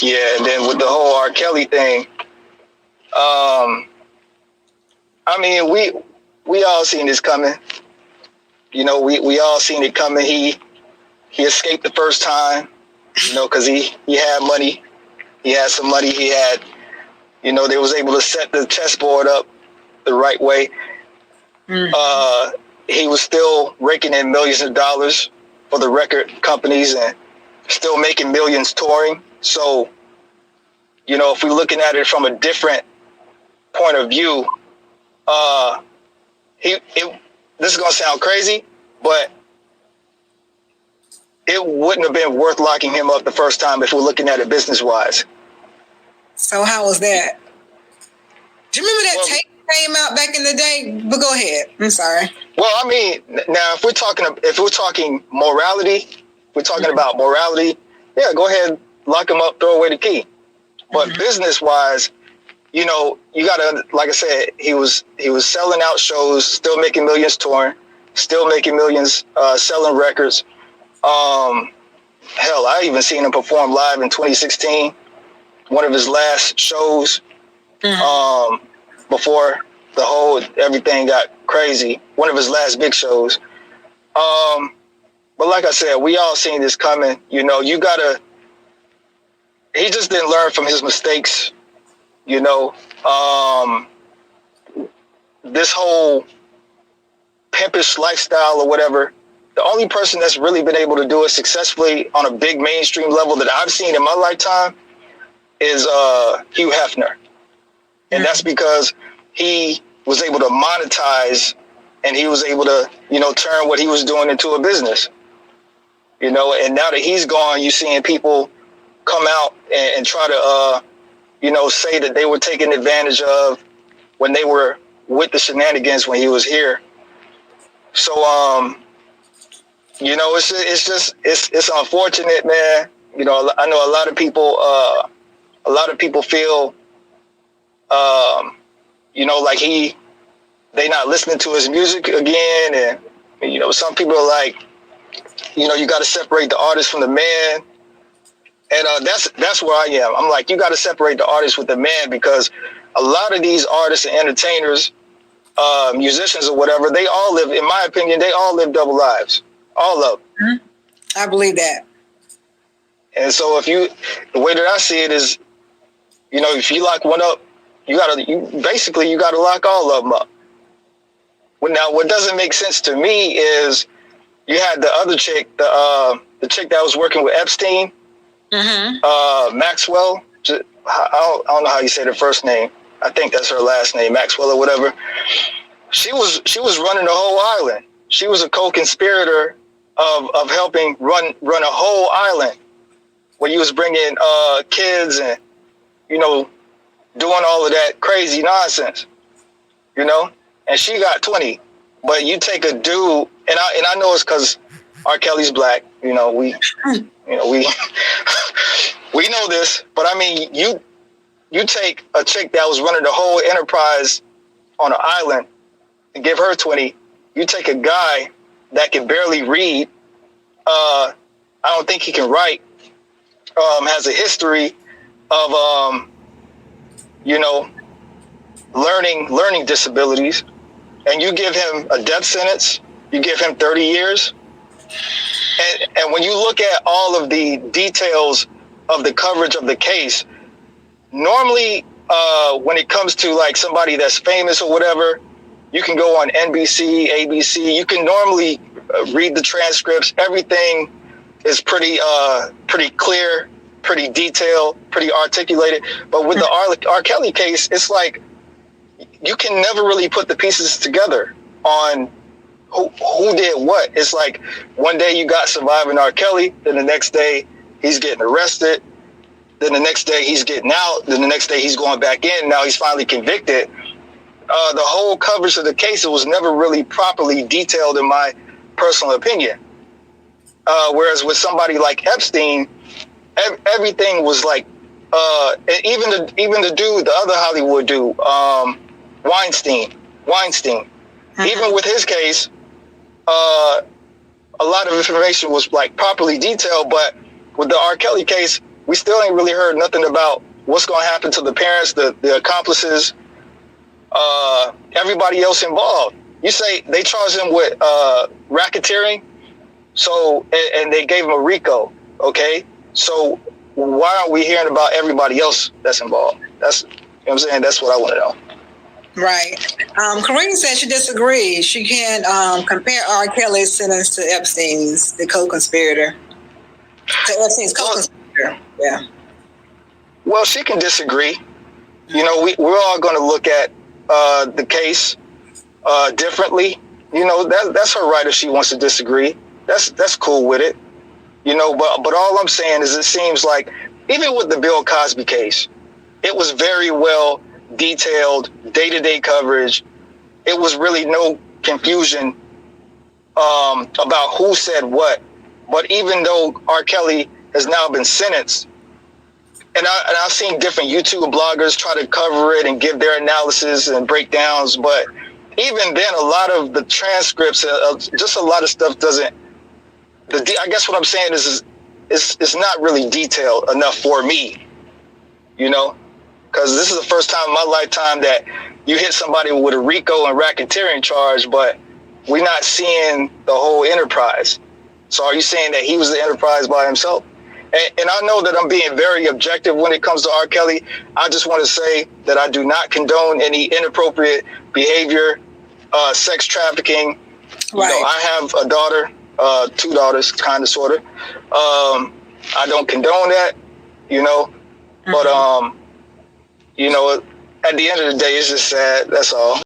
Yeah, and then with the whole R. Kelly thing, I mean, we all seen this coming. You know, we all seen it coming. He escaped the first time, you know, because he had money. He had some money. He had, you know, they was able to set the chessboard up the right way. Mm-hmm. He was still raking in millions of dollars for the record companies and still making millions touring. So, you know, if we're looking at it from a different point of view, this is gonna sound crazy, but it wouldn't have been worth locking him up the first time if we're looking at it business wise. So how was that? Do you remember that tape came out back in the day? But go ahead. I'm sorry. Well, I mean, now if we're talking morality, we're talking about morality. Yeah, go ahead, lock him up, throw away the key. But business wise, you know, you gotta, like I said, he was selling out shows, still making millions touring, still making millions selling records. Hell, I even seen him perform live in 2016, one of his last shows, before the whole everything got crazy. One of his last big shows. But like I said, we all seen this coming. You know, he just didn't learn from his mistakes. You know, this whole pimpish lifestyle or whatever, the only person that's really been able to do it successfully on a big mainstream level that I've seen in my lifetime is Hugh Hefner. And that's because he was able to monetize and he was able to, you know, turn what he was doing into a business. You know, and now that he's gone, you're seeing people come out and try to, you know, say that they were taken advantage of when they were with the shenanigans when he was here. So, you know, it's unfortunate, man. You know, I know a lot of people feel, you know, like they not listening to his music again. And, you know, some people are like, you know, you got to separate the artist from the man. And that's where I am. I'm like, you got to separate the artist with the man, because a lot of these artists and entertainers, musicians or whatever, they all live, in my opinion, they all live double lives. All of them. I believe that. And so the way that I see it is, you know, if you lock one up, you gotta lock all of them up. Now, what doesn't make sense to me is you had the other chick, the chick that was working with Epstein, Maxwell. I don't know how you say the first name. I think that's her last name, Maxwell or whatever. She was running the whole island. She was a co-conspirator of helping run a whole island, where you was bringing kids and, you know, doing all of that crazy nonsense, you know. And she got 20. But you take a dude, and I know it's because R. Kelly's black. You know, we know this. But I mean, you take a chick that was running the whole enterprise on an island and give her 20. You take a guy that can barely read. I don't think he can write. Has a history of you know, learning disabilities, and you give him a death sentence. You give him 30 years. And when you look at all of the details of the coverage of the case, normally when it comes to like somebody that's famous or whatever, you can go on NBC, ABC. You can normally read the transcripts. Everything is pretty clear, pretty detailed, pretty articulated. But with the R. Kelly case, it's like you can never really put the pieces together on who did what. It's like one day you got surviving R. Kelly, then the next day he's getting arrested, then the next day he's getting out, then the next day he's going back in. Now he's finally convicted. The whole coverage of the case, it was never really properly detailed, in my personal opinion. Whereas with somebody like Epstein, everything was like, even the dude, the other Hollywood dude, Weinstein. Even with his case, a lot of information was like properly detailed, but with the R. Kelly case, we still ain't really heard nothing about what's going to happen to the parents, the accomplices, everybody else involved. You say they charged him with racketeering, so and they gave him a RICO. Okay, so why aren't we hearing about everybody else that's involved? That's, you know what I'm saying. That's what I want to know. Right. Karine said she disagrees. She can't compare R. Kelly's sentence to Epstein's, the co-conspirator. To Epstein's co-conspirator. Yeah. Well, she can disagree. You know, we're all going to look at the case differently. You know, that's her right if she wants to disagree. That's cool with it. You know, but all I'm saying is it seems like even with the Bill Cosby case, it was very well detailed, day-to-day coverage. It was really no confusion about who said what. But even though R. Kelly has now been sentenced, and I've seen different YouTube bloggers try to cover it and give their analysis and breakdowns, but even then, a lot of the transcripts, just a lot of stuff doesn't. I guess what I'm saying is it's not really detailed enough for me, you know, because this is the first time in my lifetime that you hit somebody with a RICO and racketeering charge, but we're not seeing the whole enterprise. So are you saying that he was the enterprise by himself? And I know that I'm being very objective when it comes to R. Kelly. I just want to say that I do not condone any inappropriate behavior, sex trafficking. Right. You know, I have a daughter. 2 daughters, kind of, sort of. I don't condone that, you know, but, you know, at the end of the day, it's just sad. That's all.